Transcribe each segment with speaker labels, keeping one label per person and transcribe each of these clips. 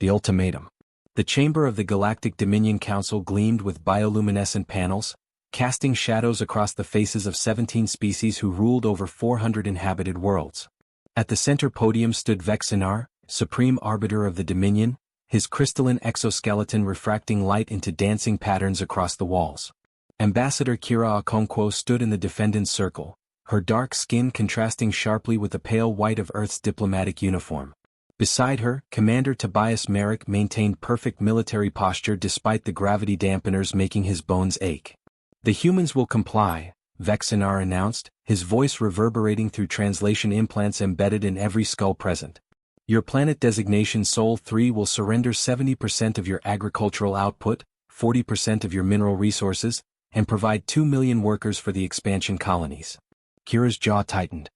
Speaker 1: The ultimatum. The chamber of the Galactic Dominion Council gleamed with bioluminescent panels, casting shadows across the faces of 17 species who ruled over 400 inhabited worlds. At the center podium stood Vexinar, supreme arbiter of the Dominion, his crystalline exoskeleton refracting light into dancing patterns across the walls. Ambassador Kira Okonkwo stood in the defendant's circle, her dark skin contrasting sharply with the pale white of Earth's diplomatic uniform. Beside her, Commander Tobias Merrick maintained perfect military posture despite the gravity dampeners making his bones ache. "The humans will comply," Vexinar announced, his voice reverberating through translation implants embedded in every skull present. "Your planet designation Sol 3 will surrender 70% of your agricultural output, 40% of your mineral resources, and provide 2 million workers for the expansion colonies." Kira's jaw tightened.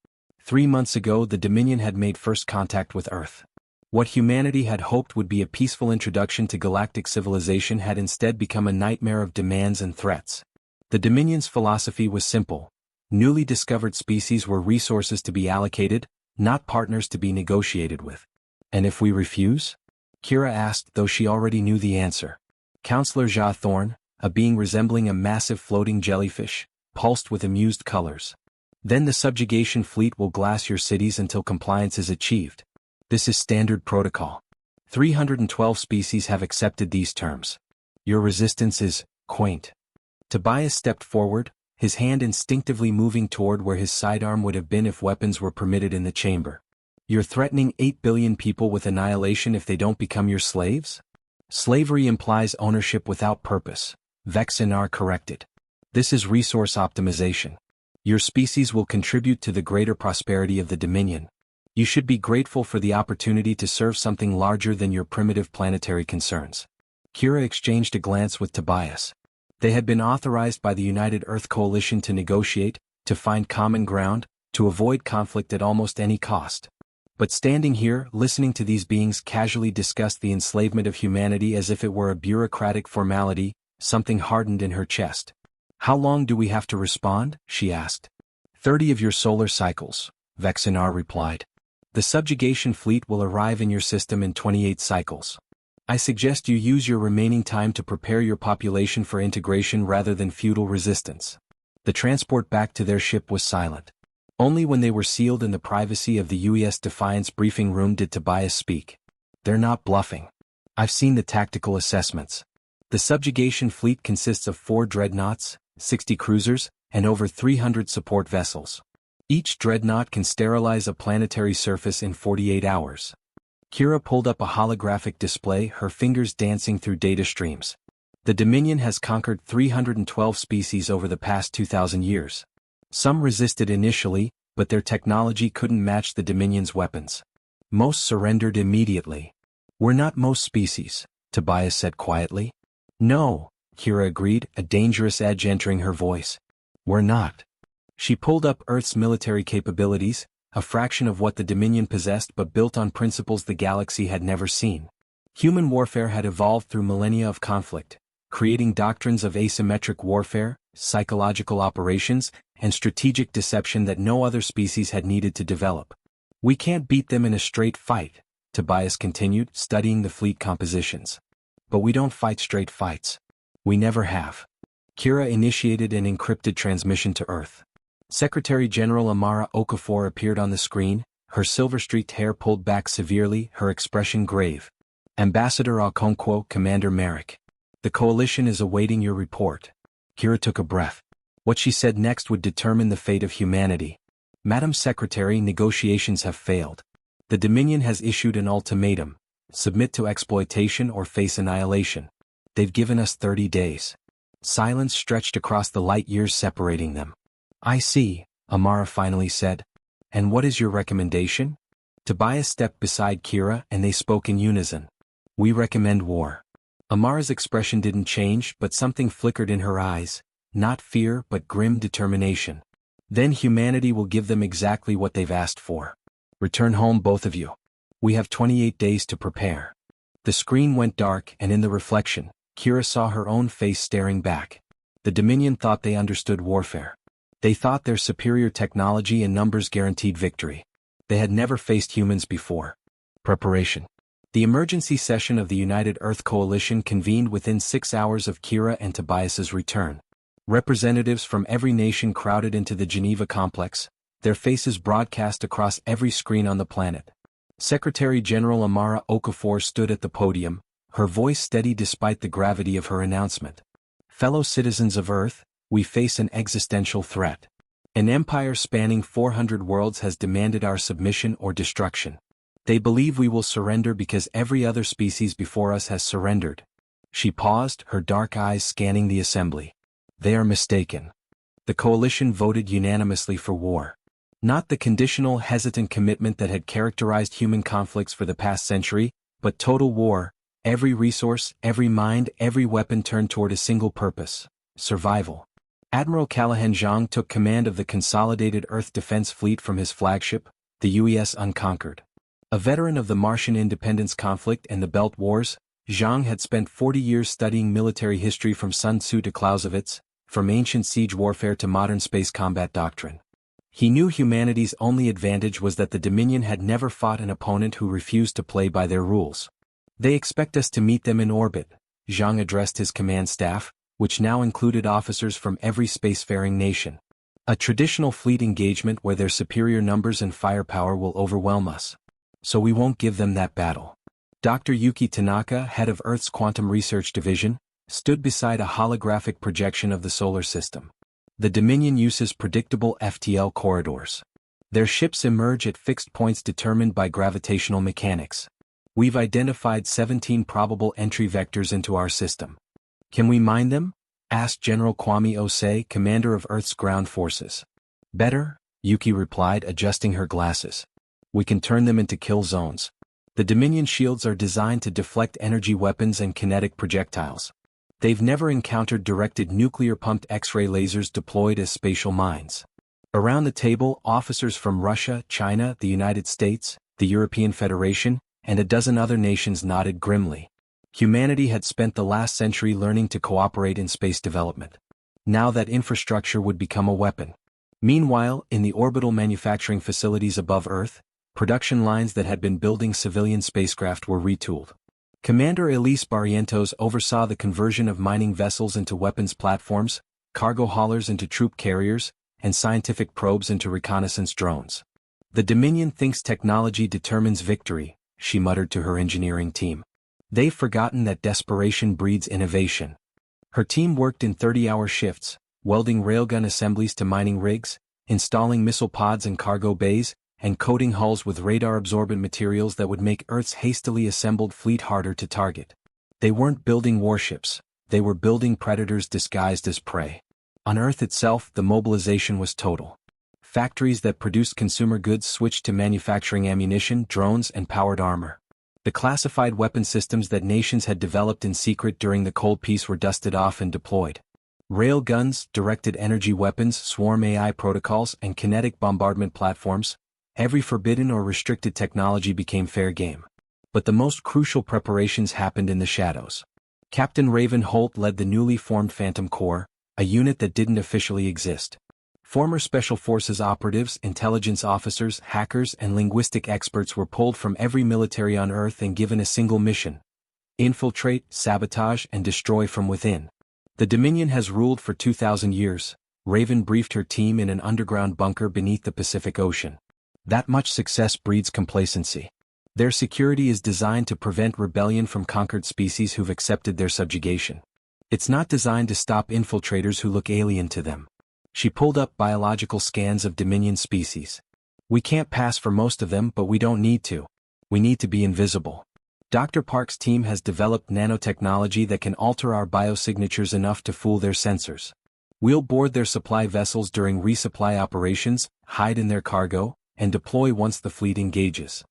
Speaker 1: 3 months ago the Dominion had made first contact with Earth. What humanity had hoped would be a peaceful introduction to galactic civilization had instead become a nightmare of demands and threats. The Dominion's philosophy was simple. Newly discovered species were resources to be allocated, not partners to be negotiated with. "And if we refuse?" Kira asked, though she already knew the answer. Counselor Ja Thorn, a being resembling a massive floating jellyfish, pulsed with amused colors. "Then the subjugation fleet will glass your cities until compliance is achieved. This is standard protocol. 312 species have accepted these terms. Your resistance is quaint." Tobias stepped forward, his hand instinctively moving toward where his sidearm would have been if weapons were permitted in the chamber. "You're threatening 8 billion people with annihilation if they don't become your slaves?" "Slavery implies ownership without purpose," Vexinar corrected. "This is resource optimization. Your species will contribute to the greater prosperity of the Dominion. You should be grateful for the opportunity to serve something larger than your primitive planetary concerns." Kira exchanged a glance with Tobias. They had been authorized by the United Earth Coalition to negotiate, to find common ground, to avoid conflict at almost any cost. But standing here, listening to these beings casually discuss the enslavement of humanity as if it were a bureaucratic formality, something hardened in her chest. "How long do we have to respond?" she asked. 30 of your solar cycles," Vexinar replied. "The subjugation fleet will arrive in your system in 28 cycles. I suggest you use your remaining time to prepare your population for integration rather than feudal resistance." The transport back to their ship was silent. Only when they were sealed in the privacy of the UES Defiance briefing room did Tobias speak. "They're not bluffing. I've seen the tactical assessments. The subjugation fleet consists of 4 dreadnoughts, 60 cruisers, and over 300 support vessels. Each dreadnought can sterilize a planetary surface in 48 hours. Kira pulled up a holographic display, her fingers dancing through data streams. "The Dominion has conquered 312 species over the past 2,000 years. Some resisted initially, but their technology couldn't match the Dominion's weapons. Most surrendered immediately." "We're not most species," Tobias said quietly. "No," Kira agreed, a dangerous edge entering her voice. "We're not." She pulled up Earth's military capabilities, a fraction of what the Dominion possessed but built on principles the galaxy had never seen. Human warfare had evolved through millennia of conflict, creating doctrines of asymmetric warfare, psychological operations, and strategic deception that no other species had needed to develop. "We can't beat them in a straight fight," Tobias continued, studying the fleet compositions. "But we don't fight straight fights. We never have." Kira initiated an encrypted transmission to Earth. Secretary General Amara Okafor appeared on the screen, her silver-streaked hair pulled back severely, her expression grave. "Ambassador Okonkwo, Commander Merrick. The Coalition is awaiting your report." Kira took a breath. What she said next would determine the fate of humanity. "Madam Secretary, negotiations have failed. The Dominion has issued an ultimatum: submit to exploitation or face annihilation. They've given us 30 days. Silence stretched across the light years separating them. "I see," Amara finally said. "And what is your recommendation?" Tobias stepped beside Kira and they spoke in unison. "We recommend war." Amara's expression didn't change, but something flickered in her eyes, not fear but grim determination. "Then humanity will give them exactly what they've asked for. Return home, both of you. We have 28 days to prepare." The screen went dark, and in the reflection, Kira saw her own face staring back. The Dominion thought they understood warfare. They thought their superior technology and numbers guaranteed victory. They had never faced humans before. Preparation. The emergency session of the United Earth Coalition convened within 6 hours of Kira and Tobias's return. Representatives from every nation crowded into the Geneva complex, their faces broadcast across every screen on the planet. Secretary General Amara Okafor stood at the podium, her voice steady despite the gravity of her announcement. Fellow citizens of Earth, we face an existential threat. An empire spanning 400 worlds has demanded our submission or destruction. They believe we will surrender because every other species before us has surrendered. She paused, her dark eyes scanning the assembly. They are mistaken. The coalition voted unanimously for war. Not the conditional, hesitant commitment that had characterized human conflicts for the past century, but total war, every resource, every mind, every weapon turned toward a single purpose: survival. Admiral Callahan Zhang took command of the Consolidated Earth Defense Fleet from his flagship, the UES Unconquered. A veteran of the Martian independence conflict and the Belt Wars, Zhang had spent 40 years studying military history from Sun Tzu to Clausewitz, from ancient siege warfare to modern space combat doctrine. He knew humanity's only advantage was that the Dominion had never fought an opponent who refused to play by their rules. They expect us to meet them in orbit, Zhang addressed his command staff, which now included officers from every spacefaring nation. A traditional fleet engagement where their superior numbers and firepower will overwhelm us. So we won't give them that battle. Dr. Yuki Tanaka, head of Earth's Quantum Research Division, stood beside a holographic projection of the solar system. The Dominion uses predictable FTL corridors. Their ships emerge at fixed points determined by gravitational mechanics. We've identified 17 probable entry vectors into our system. Can we mine them? Asked General Kwame Osei, commander of Earth's ground forces. Better, Yuki replied, adjusting her glasses. We can turn them into kill zones. The Dominion shields are designed to deflect energy weapons and kinetic projectiles. They've never encountered directed nuclear-pumped X-ray lasers deployed as spatial mines. Around the table, officers from Russia, China, the United States, the European Federation, and a dozen other nations nodded grimly. Humanity had spent the last century learning to cooperate in space development. Now that infrastructure would become a weapon. Meanwhile, in the orbital manufacturing facilities above Earth, production lines that had been building civilian spacecraft were retooled. Commander Elise Barrientos oversaw the conversion of mining vessels into weapons platforms, cargo haulers into troop carriers, and scientific probes into reconnaissance drones. The Dominion thinks technology determines victory, she muttered to her engineering team. They've forgotten that desperation breeds innovation. Her team worked in 30-hour shifts, welding railgun assemblies to mining rigs, installing missile pods in cargo bays, and coating hulls with radar-absorbent materials that would make Earth's hastily assembled fleet harder to target. They weren't building warships, they were building predators disguised as prey. On Earth itself, the mobilization was total. Factories that produced consumer goods switched to manufacturing ammunition, drones, and powered armor. The classified weapon systems that nations had developed in secret during the Cold Peace were dusted off and deployed. Rail guns, directed energy weapons, swarm AI protocols, and kinetic bombardment platforms, every forbidden or restricted technology became fair game. But the most crucial preparations happened in the shadows. Captain Raven Holt led the newly formed Phantom Corps, a unit that didn't officially exist. Former Special Forces operatives, intelligence officers, hackers, and linguistic experts were pulled from every military on Earth and given a single mission: infiltrate, sabotage, and destroy from within. The Dominion has ruled for 2,000 years, Raven briefed her team in an underground bunker beneath the Pacific Ocean. That much success breeds complacency. Their security is designed to prevent rebellion from conquered species who've accepted their subjugation. It's not designed to stop infiltrators who look alien to them. She pulled up biological scans of Dominion species. We can't pass for most of them, but we don't need to. We need to be invisible. Dr. Park's team has developed nanotechnology that can alter our biosignatures enough to fool their sensors. We'll board their supply vessels during resupply operations, hide in their cargo, and deploy once the fleet engages.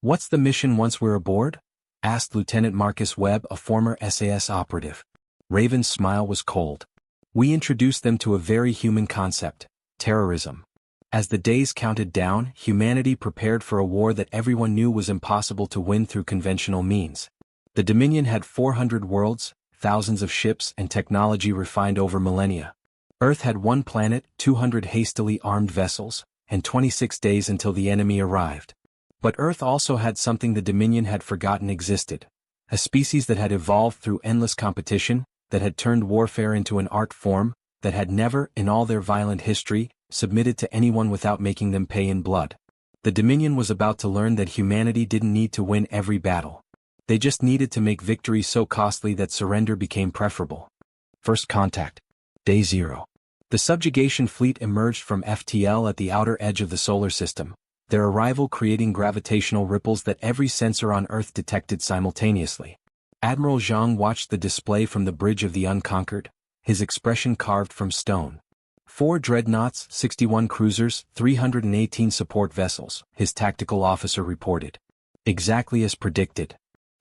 Speaker 1: What's the mission once we're aboard? Asked Lieutenant Marcus Webb, a former SAS operative. Raven's smile was cold. We introduced them to a very human concept: terrorism. As the days counted down, humanity prepared for a war that everyone knew was impossible to win through conventional means. The Dominion had 400 worlds, thousands of ships, and technology refined over millennia. Earth had one planet, 200 hastily armed vessels, and 26 days until the enemy arrived. But Earth also had something the Dominion had forgotten existed. A species that had evolved through endless competition, that had turned warfare into an art form, that had never, in all their violent history, submitted to anyone without making them pay in blood. The Dominion was about to learn that humanity didn't need to win every battle. They just needed to make victory so costly that surrender became preferable. First contact. Day 0. The subjugation fleet emerged from FTL at the outer edge of the solar system, their arrival creating gravitational ripples that every sensor on Earth detected simultaneously. Admiral Zhang watched the display from the Bridge of the Unconquered, his expression carved from stone. 4 dreadnoughts, 61 cruisers, 318 support vessels, his tactical officer reported. Exactly as predicted.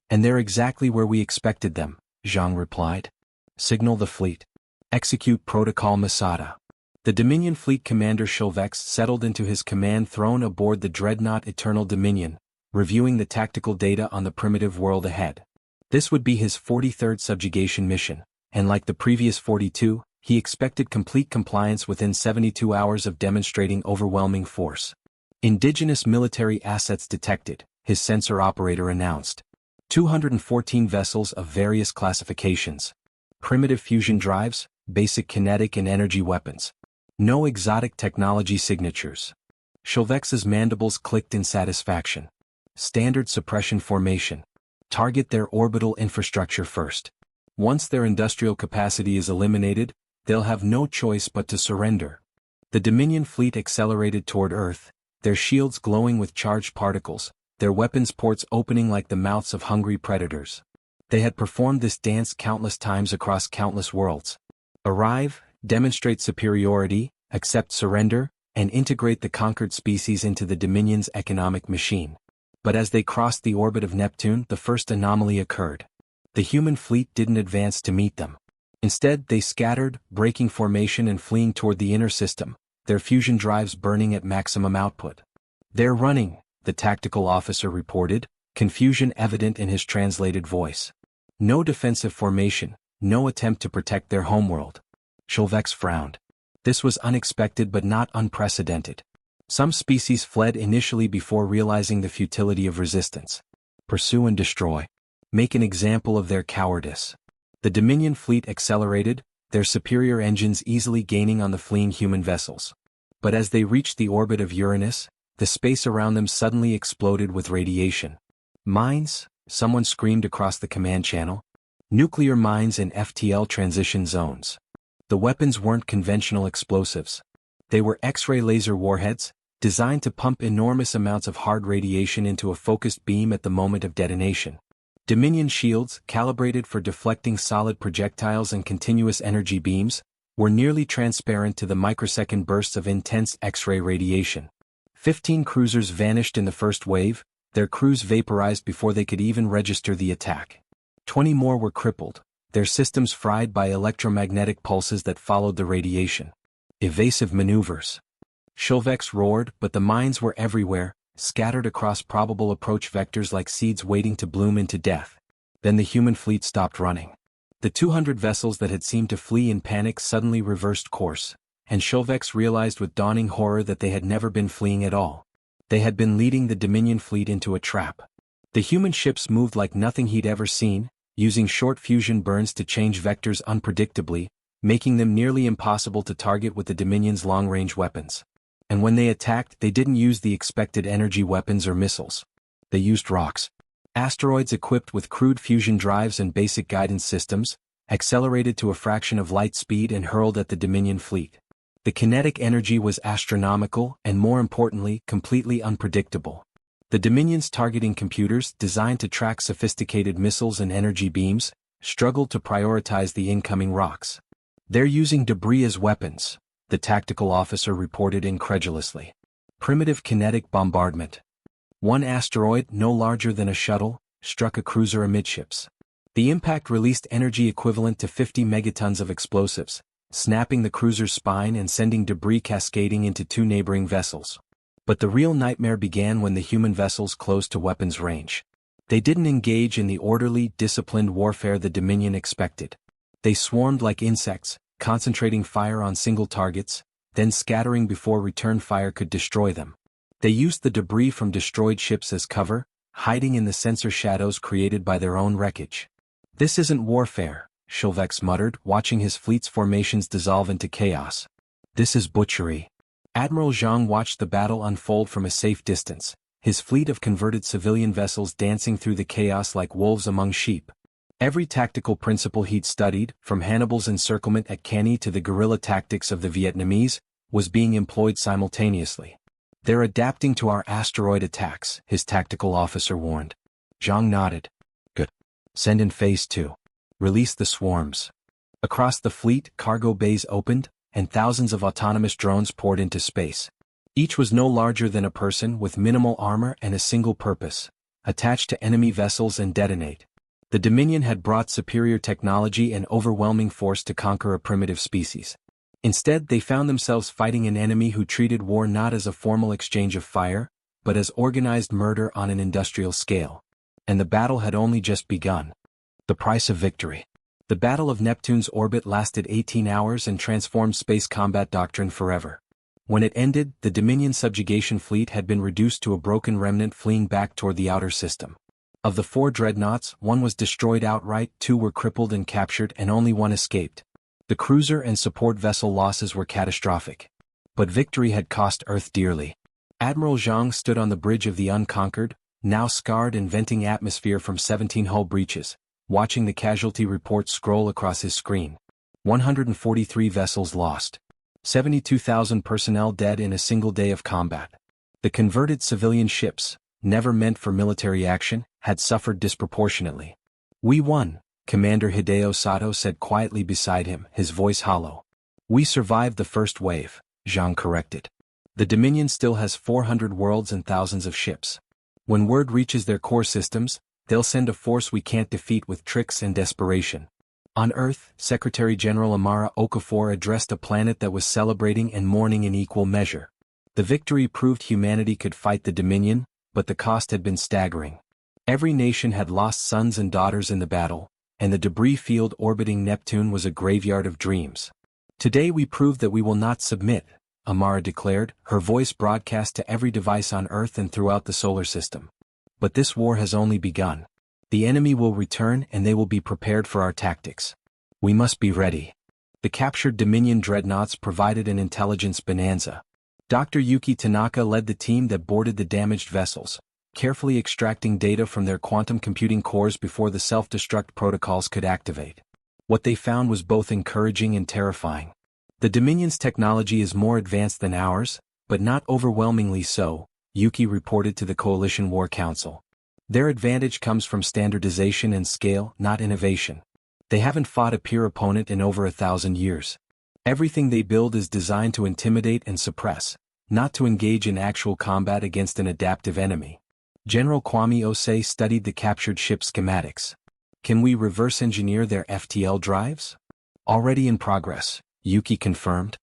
Speaker 1: And they're exactly where we expected them, Zhang replied. Signal the fleet. Execute Protocol Masada. The Dominion Fleet Commander Shilvex settled into his command throne aboard the dreadnought Eternal Dominion, reviewing the tactical data on the primitive world ahead. This would be his 43rd subjugation mission, and like the previous 42, he expected complete compliance within 72 hours of demonstrating overwhelming force. Indigenous military assets detected, his sensor operator announced. 214 vessels of various classifications. Primitive fusion drives, basic kinetic and energy weapons. No exotic technology signatures. Shilvex's mandibles clicked in satisfaction. Standard suppression formation. Target their orbital infrastructure first. Once their industrial capacity is eliminated, they'll have no choice but to surrender. The Dominion fleet accelerated toward Earth, their shields glowing with charged particles, their weapons ports opening like the mouths of hungry predators. They had performed this dance countless times across countless worlds. Arrive, demonstrate superiority, accept surrender, and integrate the conquered species into the Dominion's economic machine. But as they crossed the orbit of Neptune, the first anomaly occurred. The human fleet didn't advance to meet them. Instead, they scattered, breaking formation and fleeing toward the inner system, their fusion drives burning at maximum output. They're running, the tactical officer reported, confusion evident in his translated voice. No defensive formation, no attempt to protect their homeworld. Shilvex frowned. This was unexpected but not unprecedented. Some species fled initially before realizing the futility of resistance. Pursue and destroy. Make an example of their cowardice. The Dominion fleet accelerated, their superior engines easily gaining on the fleeing human vessels. But as they reached the orbit of Uranus, the space around them suddenly exploded with radiation. Mines, someone screamed across the command channel. Nuclear mines in FTL transition zones. The weapons weren't conventional explosives. They were X-ray laser warheads, designed to pump enormous amounts of hard radiation into a focused beam at the moment of detonation. Dominion shields, calibrated for deflecting solid projectiles and continuous energy beams, were nearly transparent to the microsecond bursts of intense X-ray radiation. 15 cruisers vanished in the first wave, their crews vaporized before they could even register the attack. 20 more were crippled, their systems fried by electromagnetic pulses that followed the radiation. Evasive maneuvers. Shilvex roared, but the mines were everywhere, scattered across probable approach vectors like seeds waiting to bloom into death. Then the human fleet stopped running. The 200 vessels that had seemed to flee in panic suddenly reversed course, and Shilvex realized with dawning horror that they had never been fleeing at all. They had been leading the Dominion fleet into a trap. The human ships moved like nothing he'd ever seen, using short fusion burns to change vectors unpredictably, making them nearly impossible to target with the Dominion's long-range weapons. And when they attacked, they didn't use the expected energy weapons or missiles. They used rocks. Asteroids equipped with crude fusion drives and basic guidance systems, accelerated to a fraction of light speed and hurled at the Dominion fleet. The kinetic energy was astronomical and, more importantly, completely unpredictable. The Dominion's targeting computers, designed to track sophisticated missiles and energy beams, struggled to prioritize the incoming rocks. They're using debris as weapons, the tactical officer reported incredulously. Primitive kinetic bombardment. One asteroid, no larger than a shuttle, struck a cruiser amidships. The impact released energy equivalent to 50 megatons of explosives, snapping the cruiser's spine and sending debris cascading into 2 neighboring vessels. But the real nightmare began when the human vessels closed to weapons range. They didn't engage in the orderly, disciplined warfare the Dominion expected. They swarmed like insects, concentrating fire on single targets, then scattering before return fire could destroy them. They used the debris from destroyed ships as cover, hiding in the sensor shadows created by their own wreckage. "This isn't warfare," Shilvex muttered, watching his fleet's formations dissolve into chaos. "This is butchery." Admiral Zhang watched the battle unfold from a safe distance, his fleet of converted civilian vessels dancing through the chaos like wolves among sheep. Every tactical principle he'd studied, from Hannibal's encirclement at Cannae to the guerrilla tactics of the Vietnamese, was being employed simultaneously. "They're adapting to our asteroid attacks," his tactical officer warned. Zhang nodded. "Good. Send in Phase 2. Release the swarms." Across the fleet, cargo bays opened, and thousands of autonomous drones poured into space. Each was no larger than a person, with minimal armor and a single purpose: attach to enemy vessels and detonate. The Dominion had brought superior technology and overwhelming force to conquer a primitive species. Instead, they found themselves fighting an enemy who treated war not as a formal exchange of fire, but as organized murder on an industrial scale. And the battle had only just begun. The price of victory. The Battle of Neptune's orbit lasted 18 hours and transformed space combat doctrine forever. When it ended, the Dominion subjugation fleet had been reduced to a broken remnant fleeing back toward the outer system. Of the 4 dreadnoughts, 1 was destroyed outright, 2 were crippled and captured, and only 1 escaped. The cruiser and support vessel losses were catastrophic. But victory had cost Earth dearly. Admiral Zhang stood on the bridge of the unconquered, now scarred and venting atmosphere from 17 hull breaches, watching the casualty reports scroll across his screen. 143 vessels lost. 72,000 personnel dead in a single day of combat. The converted civilian ships, never meant for military action, had suffered disproportionately. "We won," Commander Hideo Sato said quietly beside him, his voice hollow. "We survived the first wave," Zhang corrected. "The Dominion still has 400 worlds and thousands of ships. When word reaches their core systems, they'll send a force we can't defeat with tricks and desperation." On Earth, Secretary General Amara Okafor addressed a planet that was celebrating and mourning in equal measure. The victory proved humanity could fight the Dominion, but the cost had been staggering. Every nation had lost sons and daughters in the battle, and the debris field orbiting Neptune was a graveyard of dreams. "Today we proved that we will not submit," Amara declared, her voice broadcast to every device on Earth and throughout the solar system. "But this war has only begun. The enemy will return and they will be prepared for our tactics. We must be ready." The captured Dominion dreadnoughts provided an intelligence bonanza. Dr. Yuki Tanaka led the team that boarded the damaged vessels, carefully extracting data from their quantum computing cores before the self-destruct protocols could activate. What they found was both encouraging and terrifying. "The Dominion's technology is more advanced than ours, but not overwhelmingly so," Yuki reported to the Coalition War Council. "Their advantage comes from standardization and scale, not innovation. They haven't fought a peer opponent in over 1,000 years. Everything they build is designed to intimidate and suppress, not to engage in actual combat against an adaptive enemy." General Kwame Osei studied the captured ship schematics. "Can we reverse engineer their FTL drives?" "Already in progress," Yuki confirmed.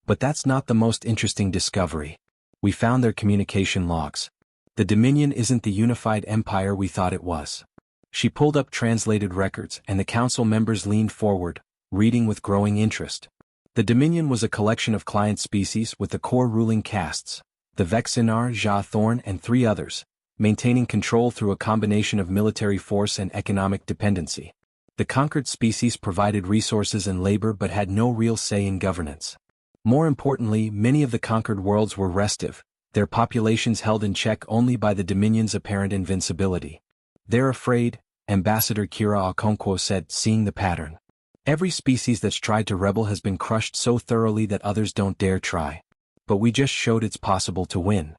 Speaker 1: "But that's not the most interesting discovery. We found their communication logs. The Dominion isn't the unified empire we thought it was." She pulled up translated records, and the council members leaned forward, reading with growing interest. The Dominion was a collection of client species with the core ruling castes, the Vexinar, Ja Thorn, and 3 others, maintaining control through a combination of military force and economic dependency. The conquered species provided resources and labor but had no real say in governance. More importantly, many of the conquered worlds were restive, their populations held in check only by the Dominion's apparent invincibility. "They're afraid," Ambassador Kira Okonkwo said, seeing the pattern. "Every species that's tried to rebel has been crushed so thoroughly that others don't dare try. But we just showed it's possible to win.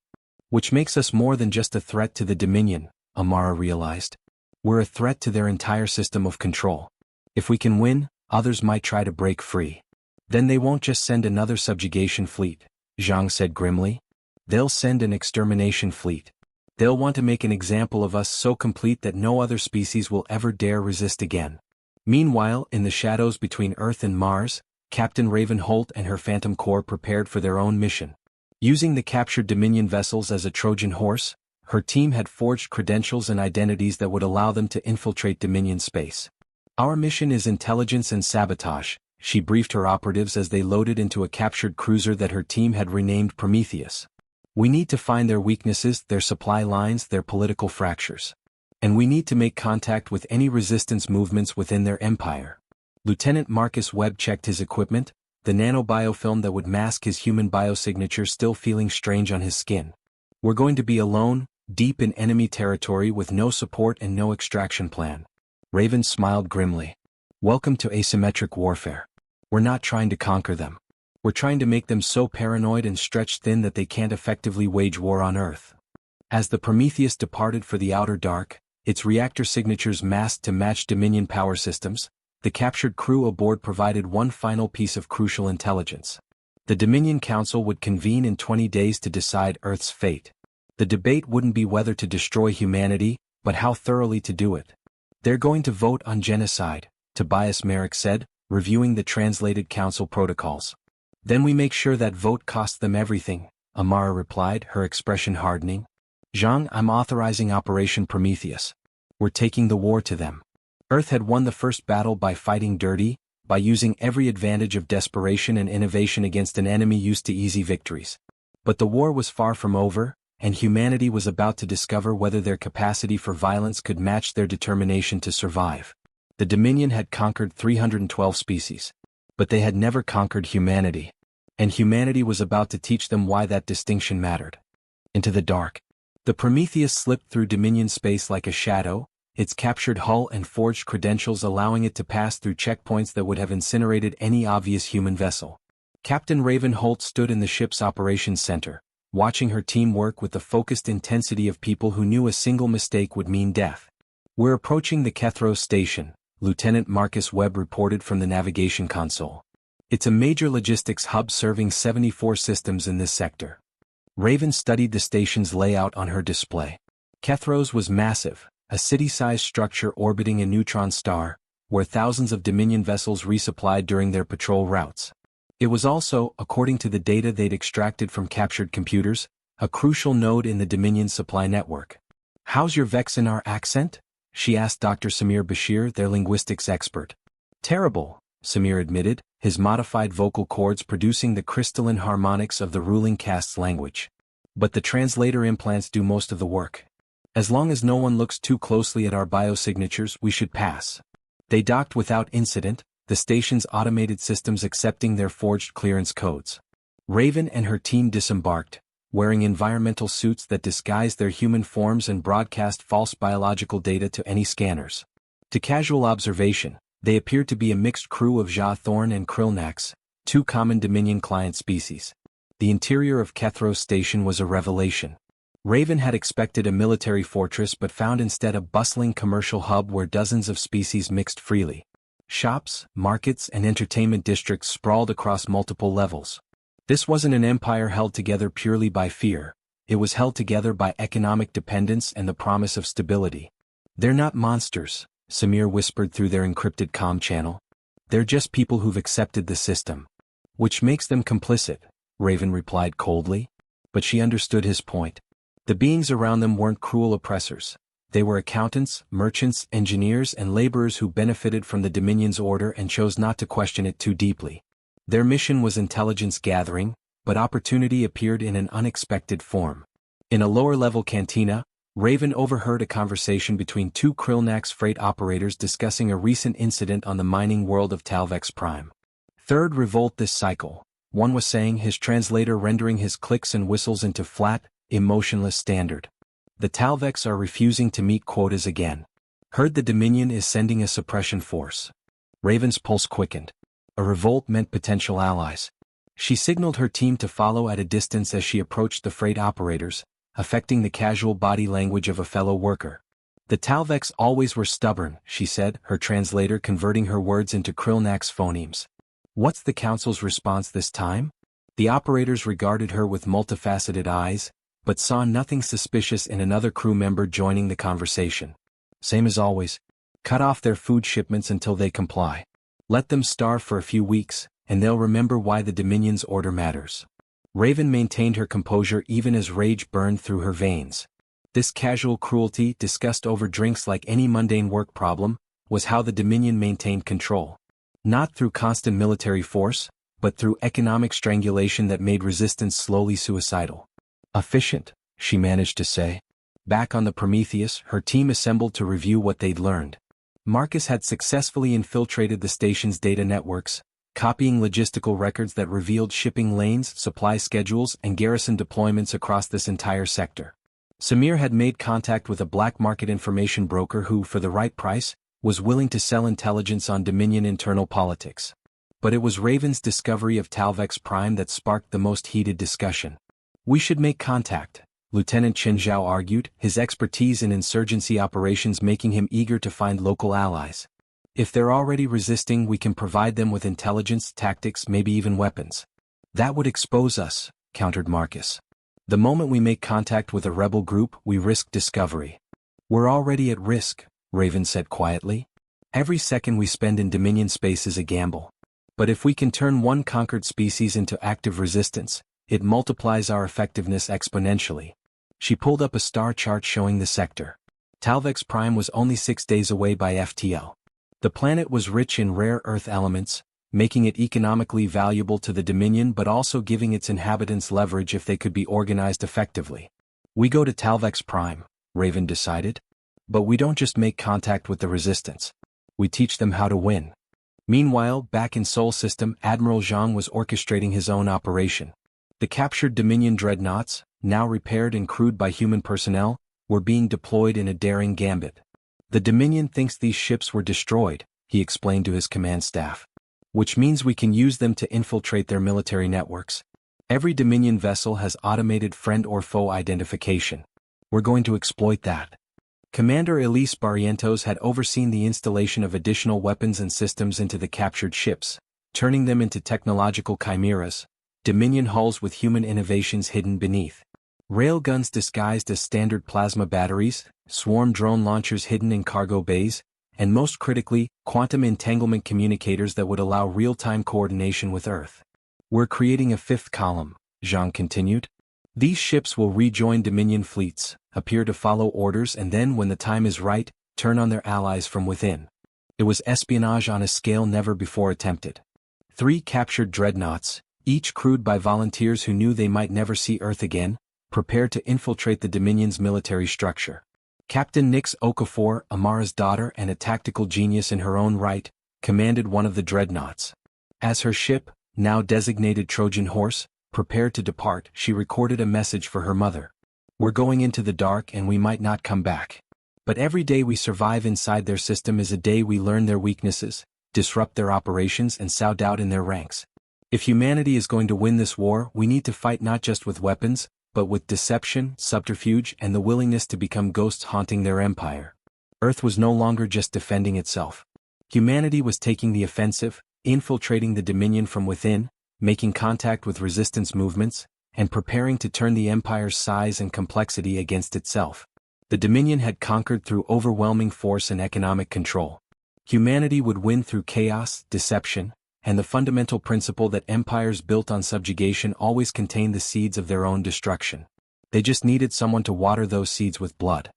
Speaker 1: Which makes us more than just a threat to the Dominion," Amara realized. "We're a threat to their entire system of control. If we can win, others might try to break free. Then they won't just send another subjugation fleet," Zhang said grimly. "They'll send an extermination fleet. They'll want to make an example of us so complete that no other species will ever dare resist again." Meanwhile, in the shadows between Earth and Mars, Captain Raven Holt and her Phantom Corps prepared for their own mission. Using the captured Dominion vessels as a Trojan horse, her team had forged credentials and identities that would allow them to infiltrate Dominion space. "Our mission is intelligence and sabotage," she briefed her operatives as they loaded into a captured cruiser that her team had renamed Prometheus. We need to find their weaknesses, their supply lines, their political fractures. And we need to make contact with any resistance movements within their empire. Lieutenant Marcus Webb checked his equipment, the nanobiofilm that would mask his human biosignature still feeling strange on his skin. We're going to be alone, deep in enemy territory with no support and no extraction plan. Raven smiled grimly. Welcome to asymmetric warfare. We're not trying to conquer them. We're trying to make them so paranoid and stretched thin that they can't effectively wage war on Earth. As the Prometheus departed for the outer dark, its reactor signatures masked to match Dominion power systems, the captured crew aboard provided one final piece of crucial intelligence. The Dominion Council would convene in 20 days to decide Earth's fate. The debate wouldn't be whether to destroy humanity, but how thoroughly to do it. They're going to vote on genocide, Tobias Merrick said, reviewing the translated council protocols. Then we make sure that vote costs them everything, Amara replied, her expression hardening. Zhang, I'm authorizing Operation Prometheus. We're taking the war to them. Earth had won the first battle by fighting dirty, by using every advantage of desperation and innovation against an enemy used to easy victories. But the war was far from over, and humanity was about to discover whether their capacity for violence could match their determination to survive. The Dominion had conquered 312 species. But they had never conquered humanity. And humanity was about to teach them why that distinction mattered. Into the dark. The Prometheus slipped through Dominion space like a shadow, its captured hull and forged credentials allowing it to pass through checkpoints that would have incinerated any obvious human vessel. Captain Raven Holt stood in the ship's operations center, watching her team work with the focused intensity of people who knew a single mistake would mean death. We're approaching the Kethros station, Lieutenant Marcus Webb reported from the navigation console. It's a major logistics hub serving 74 systems in this sector. Raven studied the station's layout on her display. Kethros was massive, a city-sized structure orbiting a neutron star, where thousands of Dominion vessels resupplied during their patrol routes. It was also, according to the data they'd extracted from captured computers, a crucial node in the Dominion supply network. How's your Vexinar accent? She asked Dr. Samir Bashir, their linguistics expert. Terrible, Samir admitted, his modified vocal cords producing the crystalline harmonics of the ruling caste's language. But the translator implants do most of the work. As long as no one looks too closely at our biosignatures, we should pass. They docked without incident, the station's automated systems accepting their forged clearance codes. Raven and her team disembarked, wearing environmental suits that disguised their human forms and broadcast false biological data to any scanners. To casual observation, they appeared to be a mixed crew of Thorn and Krillnax, two common Dominion client species. The interior of Kethros Station was a revelation. Raven had expected a military fortress but found instead a bustling commercial hub where dozens of species mixed freely. Shops, markets, and entertainment districts sprawled across multiple levels. This wasn't an empire held together purely by fear, it was held together by economic dependence and the promise of stability. They're not monsters, Samir whispered through their encrypted comm channel. They're just people who've accepted the system. Which makes them complicit, Raven replied coldly. But she understood his point. The beings around them weren't cruel oppressors. They were accountants, merchants, engineers, and laborers who benefited from the Dominion's order and chose not to question it too deeply. Their mission was intelligence gathering, but opportunity appeared in an unexpected form. In a lower-level cantina, Raven overheard a conversation between two Krillnax freight operators discussing a recent incident on the mining world of Talvex Prime. Third revolt this cycle, one was saying, his translator rendering his clicks and whistles into flat, emotionless standard. The Talvex are refusing to meet quotas again. Heard the Dominion is sending a suppression force. Raven's pulse quickened. A revolt meant potential allies. She signaled her team to follow at a distance as she approached the freight operators, affecting the casual body language of a fellow worker. The Talvex always were stubborn, she said, her translator converting her words into Krillnax phonemes. What's the council's response this time? The operators regarded her with multifaceted eyes, but saw nothing suspicious in another crew member joining the conversation. Same as always. Cut off their food shipments until they comply. Let them starve for a few weeks, and they'll remember why the Dominion's order matters. Raven maintained her composure even as rage burned through her veins. This casual cruelty, discussed over drinks like any mundane work problem, was how the Dominion maintained control. Not through constant military force, but through economic strangulation that made resistance slowly suicidal. Efficient, she managed to say. Back on the Prometheus, her team assembled to review what they'd learned. Marcus had successfully infiltrated the station's data networks, copying logistical records that revealed shipping lanes, supply schedules, and garrison deployments across this entire sector. Samir had made contact with a black market information broker who, for the right price, was willing to sell intelligence on Dominion internal politics. But it was Raven's discovery of Talvex Prime that sparked the most heated discussion. "We should make contact," Lieutenant Chen Zhao argued, his expertise in insurgency operations making him eager to find local allies. "If they're already resisting, we can provide them with intelligence, tactics, maybe even weapons." "That would expose us," countered Marcus. "The moment we make contact with a rebel group, we risk discovery." "We're already at risk," Raven said quietly. "Every second we spend in Dominion space is a gamble. But if we can turn one conquered species into active resistance, it multiplies our effectiveness exponentially." She pulled up a star chart showing the sector. Talvex Prime was only 6 days away by FTL. The planet was rich in rare earth elements, making it economically valuable to the Dominion but also giving its inhabitants leverage if they could be organized effectively. "We go to Talvex Prime," Raven decided. "But we don't just make contact with the resistance. We teach them how to win." Meanwhile, back in Sol System, Admiral Zhang was orchestrating his own operation. The captured Dominion dreadnoughts, now repaired and crewed by human personnel, were being deployed in a daring gambit. "The Dominion thinks these ships were destroyed," he explained to his command staff. "Which means we can use them to infiltrate their military networks. Every Dominion vessel has automated friend or foe identification. We're going to exploit that." Commander Elise Barrientos had overseen the installation of additional weapons and systems into the captured ships, turning them into technological chimeras, Dominion hulls with human innovations hidden beneath. Railguns disguised as standard plasma batteries, swarm drone launchers hidden in cargo bays, and most critically, quantum entanglement communicators that would allow real-time coordination with Earth. "We're creating a fifth column," Zhang continued. "These ships will rejoin Dominion fleets, appear to follow orders, and then, when the time is right, turn on their allies from within." It was espionage on a scale never before attempted. 3 captured dreadnoughts, each crewed by volunteers who knew they might never see Earth again, prepared to infiltrate the Dominion's military structure. Captain Nyx Okafor, Amara's daughter and a tactical genius in her own right, commanded one of the dreadnoughts. As her ship, now designated Trojan Horse, prepared to depart, she recorded a message for her mother. "We're going into the dark and we might not come back. But every day we survive inside their system is a day we learn their weaknesses, disrupt their operations and sow doubt in their ranks. If humanity is going to win this war, we need to fight not just with weapons, but with deception, subterfuge, and the willingness to become ghosts haunting their empire." Earth was no longer just defending itself. Humanity was taking the offensive, infiltrating the Dominion from within, making contact with resistance movements, and preparing to turn the Empire's size and complexity against itself. The Dominion had conquered through overwhelming force and economic control. Humanity would win through chaos, deception, and the fundamental principle that empires built on subjugation always contain the seeds of their own destruction. They just needed someone to water those seeds with blood.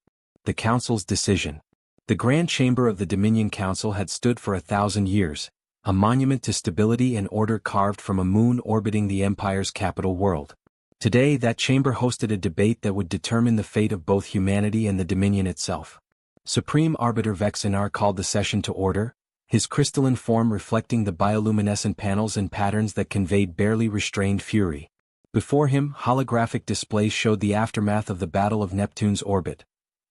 Speaker 1: The Council's decision. The Grand Chamber of the Dominion Council had stood for 1,000 years, a monument to stability and order carved from a moon orbiting the Empire's capital world. Today, that chamber hosted a debate that would determine the fate of both humanity and the Dominion itself. Supreme Arbiter Vexinar called the session to order, his crystalline form reflecting the bioluminescent panels and patterns that conveyed barely restrained fury. Before him, holographic displays showed the aftermath of the Battle of Neptune's orbit.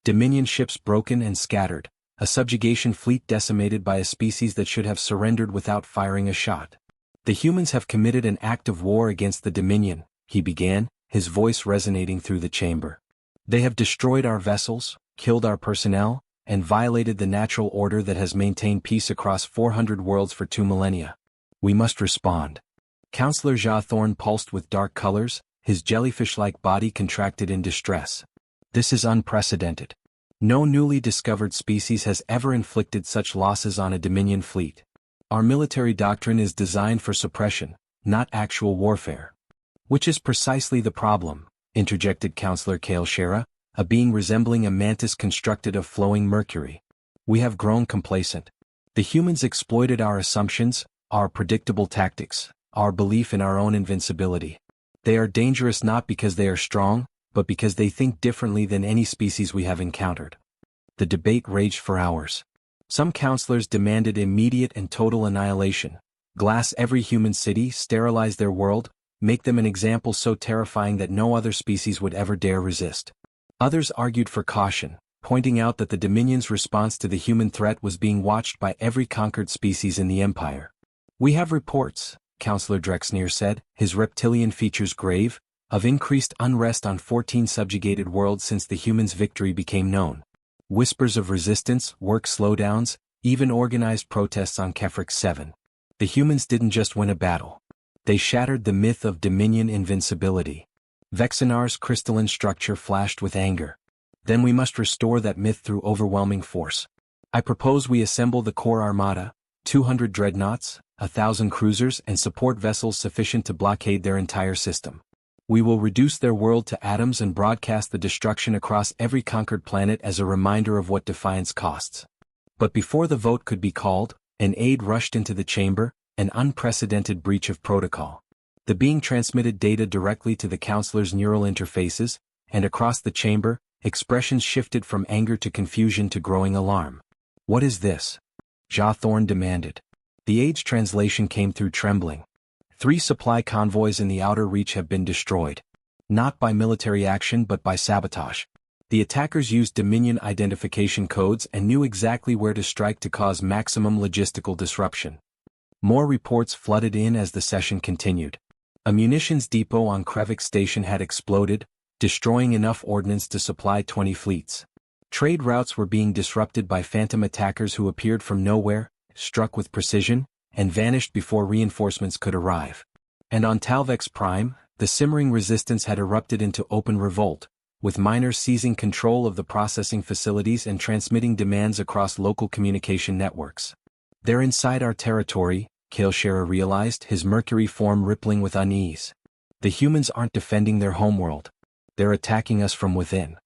Speaker 1: Dominion ships broken and scattered, a subjugation fleet decimated by a species that should have surrendered without firing a shot. "The humans have committed an act of war against the Dominion," he began, his voice resonating through the chamber. "They have destroyed our vessels, killed our personnel, and violated the natural order that has maintained peace across 400 worlds for 2 millennia. We must respond." Councillor Jia Thorn pulsed with dark colors, his jellyfish-like body contracted in distress. "This is unprecedented. No newly discovered species has ever inflicted such losses on a Dominion fleet. Our military doctrine is designed for suppression, not actual warfare." "Which is precisely the problem," interjected Councillor Kale Shera, a being resembling a mantis constructed of flowing mercury. "We have grown complacent. The humans exploited our assumptions, our predictable tactics, our belief in our own invincibility. They are dangerous not because they are strong, but because they think differently than any species we have encountered. The debate raged for hours. Some counselors demanded immediate and total annihilation, glass every human city, sterilize their world, make them an example so terrifying that no other species would ever dare resist. Others argued for caution, pointing out that the Dominion's response to the human threat was being watched by every conquered species in the Empire. "We have reports," Counselor Drexner said, his reptilian features grave, "of increased unrest on 14 subjugated worlds since the humans' victory became known. Whispers of resistance, work slowdowns, even organized protests on Kefrix 7. The humans didn't just win a battle. They shattered the myth of Dominion invincibility." Vexinar's crystalline structure flashed with anger. "Then we must restore that myth through overwhelming force. I propose we assemble the core armada, 200 dreadnoughts, 1,000 cruisers and support vessels sufficient to blockade their entire system. We will reduce their world to atoms and broadcast the destruction across every conquered planet as a reminder of what defiance costs." But before the vote could be called, an aide rushed into the chamber, an unprecedented breach of protocol. The being transmitted data directly to the counselor's neural interfaces, and across the chamber, expressions shifted from anger to confusion to growing alarm. "What is this?" Jawthorne demanded. The aide's translation came through trembling. 3 supply convoys in the outer reach have been destroyed. Not by military action but by sabotage. The attackers used Dominion identification codes and knew exactly where to strike to cause maximum logistical disruption. More reports flooded in as the session continued. A munitions depot on Krevik Station had exploded, destroying enough ordnance to supply 20 fleets. Trade routes were being disrupted by phantom attackers who appeared from nowhere, struck with precision, and vanished before reinforcements could arrive. And on Talvex Prime, the simmering resistance had erupted into open revolt, with miners seizing control of the processing facilities and transmitting demands across local communication networks. "They're inside our territory," Kael'Shara realized, his mercury form rippling with unease. "The humans aren't defending their homeworld. They're attacking us from within."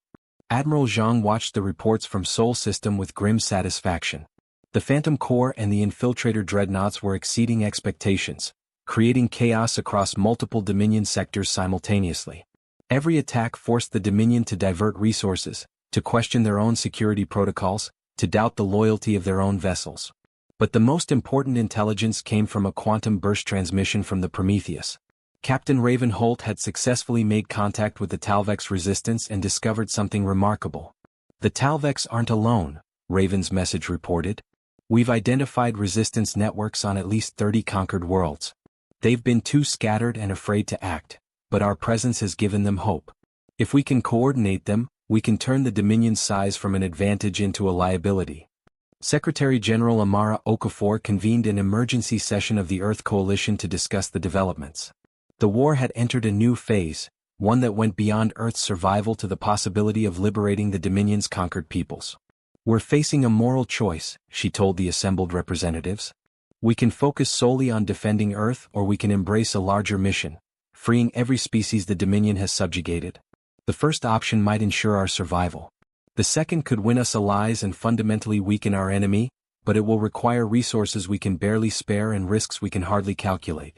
Speaker 1: Admiral Zhang watched the reports from Sol System with grim satisfaction. The Phantom Corps and the Infiltrator Dreadnoughts were exceeding expectations, creating chaos across multiple Dominion sectors simultaneously. Every attack forced the Dominion to divert resources, to question their own security protocols, to doubt the loyalty of their own vessels. But the most important intelligence came from a quantum burst transmission from the Prometheus. Captain Raven Holt had successfully made contact with the Talvex resistance and discovered something remarkable. "The Talvex aren't alone," Raven's message reported. "We've identified resistance networks on at least 30 conquered worlds. They've been too scattered and afraid to act, but our presence has given them hope. If we can coordinate them, we can turn the Dominion's size from an advantage into a liability." Secretary General Amara Okafor convened an emergency session of the Earth Coalition to discuss the developments. The war had entered a new phase, one that went beyond Earth's survival to the possibility of liberating the Dominion's conquered peoples. "We're facing a moral choice," she told the assembled representatives. "We can focus solely on defending Earth or we can embrace a larger mission, freeing every species the Dominion has subjugated. The first option might ensure our survival. The second could win us allies and fundamentally weaken our enemy, but it will require resources we can barely spare and risks we can hardly calculate."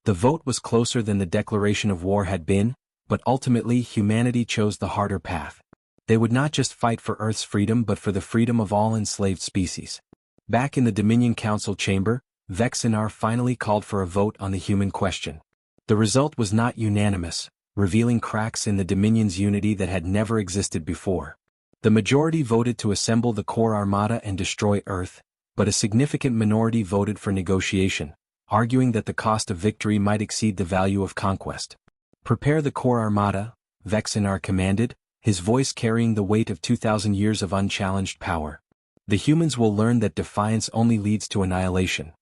Speaker 1: The vote was closer than the declaration of war had been, but ultimately humanity chose the harder path. They would not just fight for Earth's freedom but for the freedom of all enslaved species. Back in the Dominion Council chamber, Vexinar finally called for a vote on the human question. The result was not unanimous, revealing cracks in the Dominion's unity that had never existed before. The majority voted to assemble the core armada and destroy Earth, but a significant minority voted for negotiation, arguing that the cost of victory might exceed the value of conquest. "Prepare the core armada," Vexinar commanded, his voice carrying the weight of 2,000 years of unchallenged power. "The humans will learn that defiance only leads to annihilation."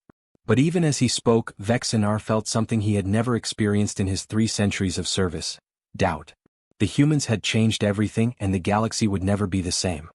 Speaker 1: But even as he spoke, Vexinar felt something he had never experienced in his 3 centuries of service: doubt. The humans had changed everything and the galaxy would never be the same.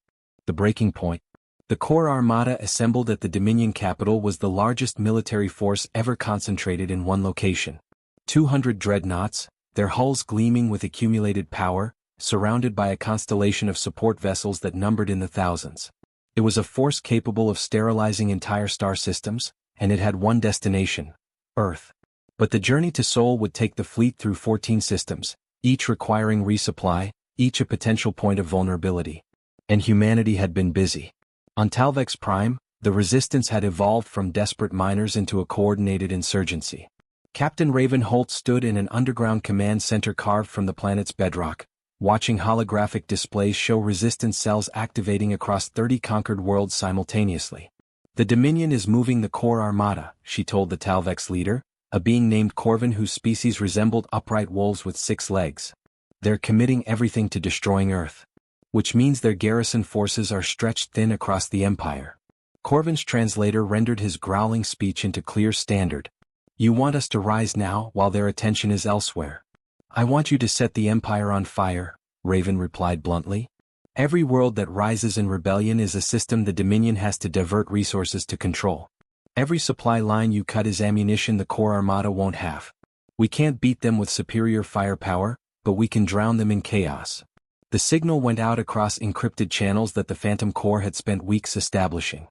Speaker 1: The breaking point. The core armada assembled at the Dominion capital was the largest military force ever concentrated in one location. 200 dreadnoughts, their hulls gleaming with accumulated power, surrounded by a constellation of support vessels that numbered in the thousands. It was a force capable of sterilizing entire star systems, and it had one destination: Earth. But the journey to Sol would take the fleet through 14 systems, each requiring resupply, each a potential point of vulnerability. And humanity had been busy. On Talvex Prime, the resistance had evolved from desperate miners into a coordinated insurgency. Captain Raven Holt stood in an underground command center carved from the planet's bedrock, watching holographic displays show resistance cells activating across 30 conquered worlds simultaneously. "The Dominion is moving the core armada," she told the Talvex leader, a being named Corvin whose species resembled upright wolves with 6 legs. "They're committing everything to destroying Earth. Which means their garrison forces are stretched thin across the Empire." Corvin's translator rendered his growling speech into clear standard. "You want us to rise now while their attention is elsewhere." "I want you to set the Empire on fire," Raven replied bluntly. "Every world that rises in rebellion is a system the Dominion has to divert resources to control. Every supply line you cut is ammunition the core armada won't have. We can't beat them with superior firepower, but we can drown them in chaos." The signal went out across encrypted channels that the Phantom Core had spent weeks establishing.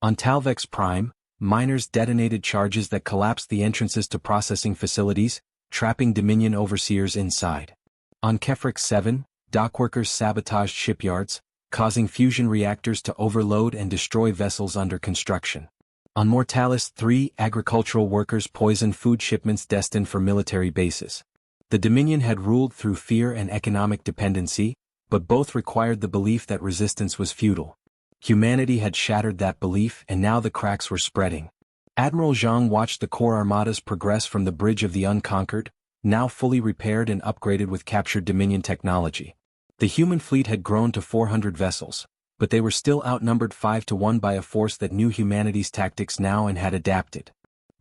Speaker 1: On Talvex Prime, miners detonated charges that collapsed the entrances to processing facilities, trapping Dominion overseers inside. On Kefrix 7, dockworkers sabotaged shipyards, causing fusion reactors to overload and destroy vessels under construction. On Mortalis 3, agricultural workers poisoned food shipments destined for military bases. The Dominion had ruled through fear and economic dependency, but both required the belief that resistance was futile. Humanity had shattered that belief and now the cracks were spreading. Admiral Zhang watched the core armadas progress from the Bridge of the Unconquered, now fully repaired and upgraded with captured Dominion technology. The human fleet had grown to 400 vessels, but they were still outnumbered 5-1 by a force that knew humanity's tactics now and had adapted.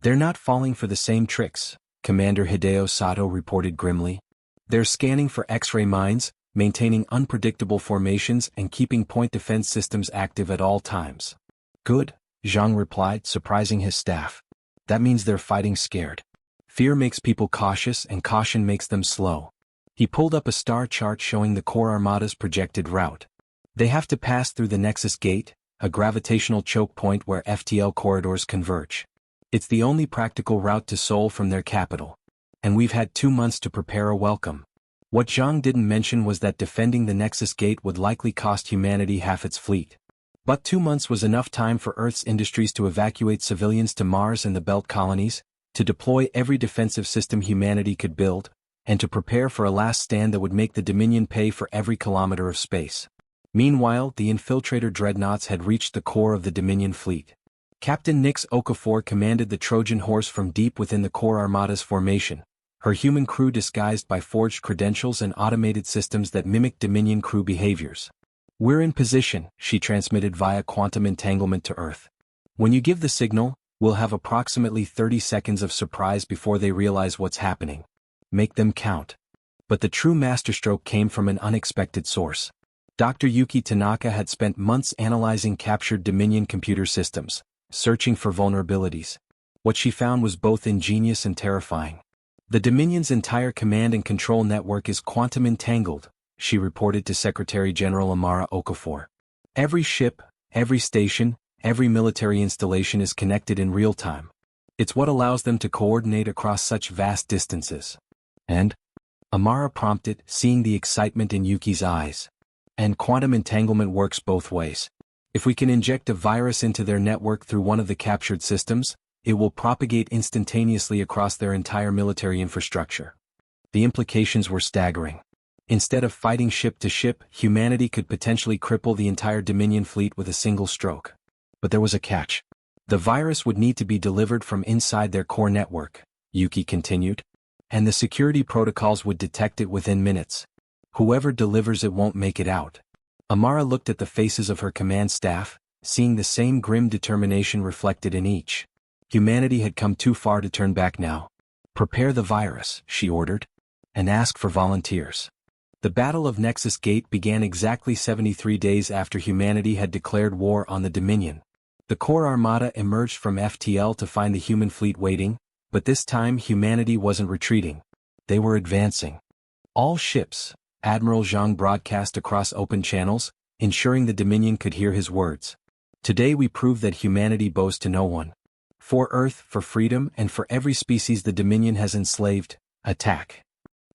Speaker 1: "They're not falling for the same tricks," Commander Hideo Sato reported grimly. "They're scanning for X-ray mines, maintaining unpredictable formations and keeping point defense systems active at all times." "Good," Zhang replied, surprising his staff. "That means they're fighting scared. Fear makes people cautious and caution makes them slow." He pulled up a star chart showing the core armada's projected route. "They have to pass through the Nexus Gate, a gravitational choke point where FTL corridors converge. It's the only practical route to Seoul from their capital. And we've had 2 months to prepare a welcome." What Zhang didn't mention was that defending the Nexus Gate would likely cost humanity half its fleet. But 2 months was enough time for Earth's industries to evacuate civilians to Mars and the Belt colonies, to deploy every defensive system humanity could build, and to prepare for a last stand that would make the Dominion pay for every kilometer of space. Meanwhile, the infiltrator dreadnoughts had reached the core of the Dominion fleet. Captain Nix Okafor commanded the Trojan Horse from deep within the core armada's formation, her human crew disguised by forged credentials and automated systems that mimic Dominion crew behaviors. "We're in position," she transmitted via quantum entanglement to Earth. "When you give the signal, we'll have approximately 30 seconds of surprise before they realize what's happening. Make them count." But the true masterstroke came from an unexpected source. Dr. Yuki Tanaka had spent months analyzing captured Dominion computer systems, searching for vulnerabilities. What she found was both ingenious and terrifying. "The Dominion's entire command and control network is quantum entangled," she reported to Secretary General Amara Okafor. "Every ship, every station, every military installation is connected in real time. It's what allows them to coordinate across such vast distances." "And?" Amara prompted, seeing the excitement in Yuki's eyes. "And quantum entanglement works both ways. If we can inject a virus into their network through one of the captured systems, it will propagate instantaneously across their entire military infrastructure." The implications were staggering. Instead of fighting ship to ship, humanity could potentially cripple the entire Dominion fleet with a single stroke. But there was a catch. The virus would need to be delivered from inside their core network, Yuki continued. And the security protocols would detect it within minutes. Whoever delivers it won't make it out. Amara looked at the faces of her command staff, seeing the same grim determination reflected in each. Humanity had come too far to turn back now. "Prepare the virus," she ordered, "and ask for volunteers." The Battle of Nexus Gate began exactly 73 days after humanity had declared war on the Dominion. The core armada emerged from FTL to find the human fleet waiting, but this time humanity wasn't retreating. They were advancing. "All ships," Admiral Zhang broadcast across open channels, ensuring the Dominion could hear his words. "Today we prove that humanity bows to no one. For Earth, for freedom, and for every species the Dominion has enslaved, attack."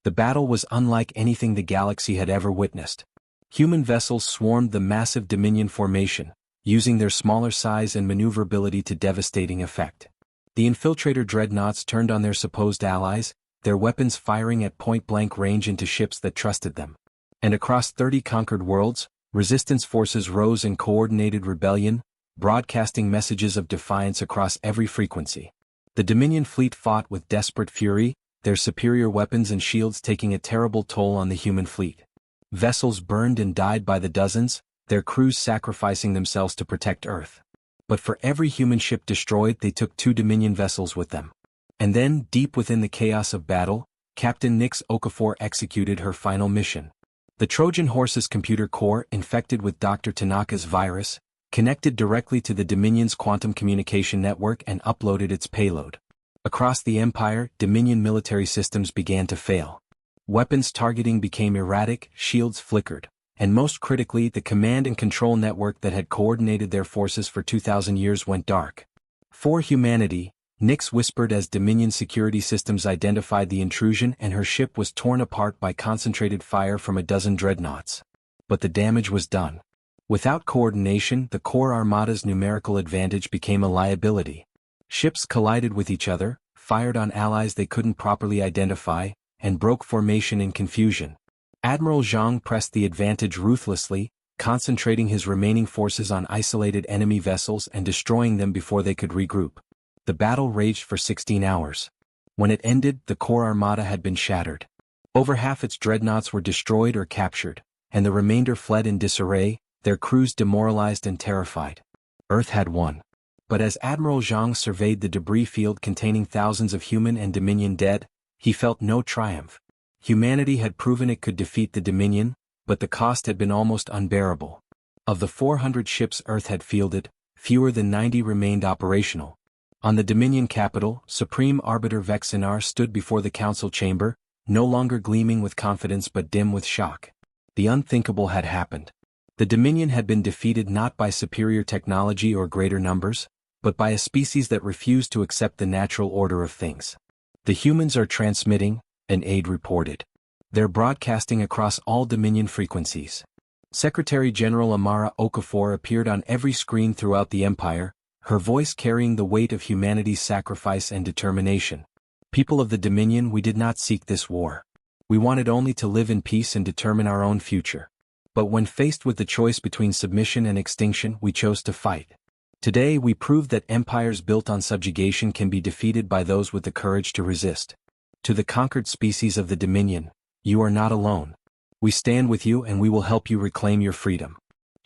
Speaker 1: The battle was unlike anything the galaxy had ever witnessed. Human vessels swarmed the massive Dominion formation, using their smaller size and maneuverability to devastating effect. The infiltrator dreadnoughts turned on their supposed allies, their weapons firing at point-blank range into ships that trusted them. And across 30 conquered worlds, resistance forces rose in coordinated rebellion, broadcasting messages of defiance across every frequency. The Dominion fleet fought with desperate fury, their superior weapons and shields taking a terrible toll on the human fleet. Vessels burned and died by the dozens, their crews sacrificing themselves to protect Earth. But for every human ship destroyed, they took 2 Dominion vessels with them. And then, deep within the chaos of battle, Captain Nyx Okafor executed her final mission. The Trojan Horse's computer core, infected with Dr. Tanaka's virus, connected directly to the Dominion's quantum communication network and uploaded its payload. Across the Empire, Dominion military systems began to fail. Weapons targeting became erratic, shields flickered, and most critically, the command and control network that had coordinated their forces for 2,000 years went dark. For humanity, Nyx whispered as Dominion security systems identified the intrusion, and her ship was torn apart by concentrated fire from a dozen dreadnoughts. But the damage was done. Without coordination, the core armada's numerical advantage became a liability. Ships collided with each other, fired on allies they couldn't properly identify, and broke formation in confusion. Admiral Zhang pressed the advantage ruthlessly, concentrating his remaining forces on isolated enemy vessels and destroying them before they could regroup. The battle raged for 16 hours. When it ended, the core armada had been shattered. Over half its dreadnoughts were destroyed or captured, and the remainder fled in disarray, their crews demoralized and terrified. Earth had won. But as Admiral Zhang surveyed the debris field containing thousands of human and Dominion dead, he felt no triumph. Humanity had proven it could defeat the Dominion, but the cost had been almost unbearable. Of the 400 ships Earth had fielded, fewer than 90 remained operational. On the Dominion capital, Supreme Arbiter Vexinar stood before the council chamber, no longer gleaming with confidence but dim with shock. The unthinkable had happened. The Dominion had been defeated not by superior technology or greater numbers, but by a species that refused to accept the natural order of things. The humans are transmitting, an aide reported. They're broadcasting across all Dominion frequencies. Secretary General Amara Okafor appeared on every screen throughout the Empire, her voice carrying the weight of humanity's sacrifice and determination. People of the Dominion, we did not seek this war. We wanted only to live in peace and determine our own future. But when faced with the choice between submission and extinction, we chose to fight. Today we proved that empires built on subjugation can be defeated by those with the courage to resist. To the conquered species of the Dominion, you are not alone. We stand with you and we will help you reclaim your freedom.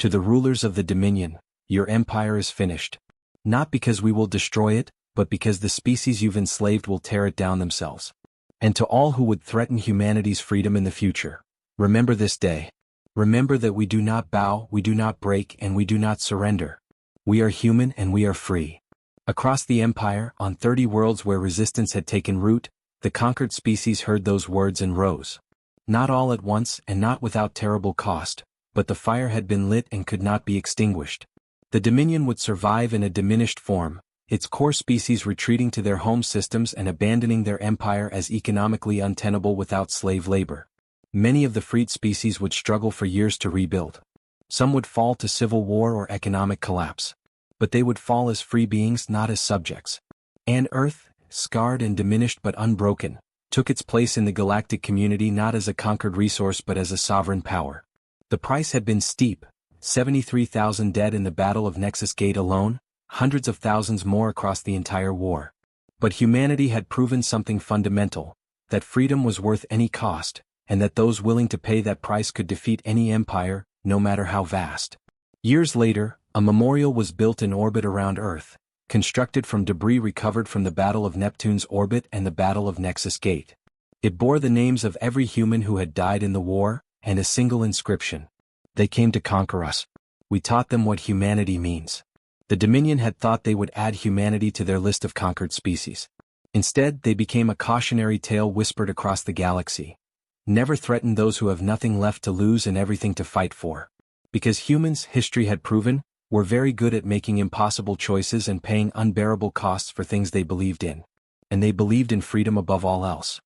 Speaker 1: To the rulers of the Dominion, your empire is finished. Not because we will destroy it, but because the species you've enslaved will tear it down themselves. And to all who would threaten humanity's freedom in the future, remember this day. Remember that we do not bow, we do not break, and we do not surrender. We are human and we are free. Across the Empire, on 30 worlds where resistance had taken root, the conquered species heard those words and rose. Not all at once and not without terrible cost, but the fire had been lit and could not be extinguished. The Dominion would survive in a diminished form, its core species retreating to their home systems and abandoning their empire as economically untenable without slave labor. Many of the freed species would struggle for years to rebuild. Some would fall to civil war or economic collapse. But they would fall as free beings, not as subjects. And Earth, scarred and diminished but unbroken, took its place in the galactic community not as a conquered resource but as a sovereign power. The price had been steep, 73,000 dead in the Battle of Nexus Gate alone, hundreds of thousands more across the entire war. But humanity had proven something fundamental, that freedom was worth any cost, and that those willing to pay that price could defeat any empire, no matter how vast. Years later, a memorial was built in orbit around Earth, constructed from debris recovered from the Battle of Neptune's orbit and the Battle of Nexus Gate. It bore the names of every human who had died in the war, and a single inscription. They came to conquer us. We taught them what humanity means. The Dominion had thought they would add humanity to their list of conquered species. Instead, they became a cautionary tale whispered across the galaxy. Never threaten those who have nothing left to lose and everything to fight for. Because humans, history had proven, were very good at making impossible choices and paying unbearable costs for things they believed in. And they believed in freedom above all else.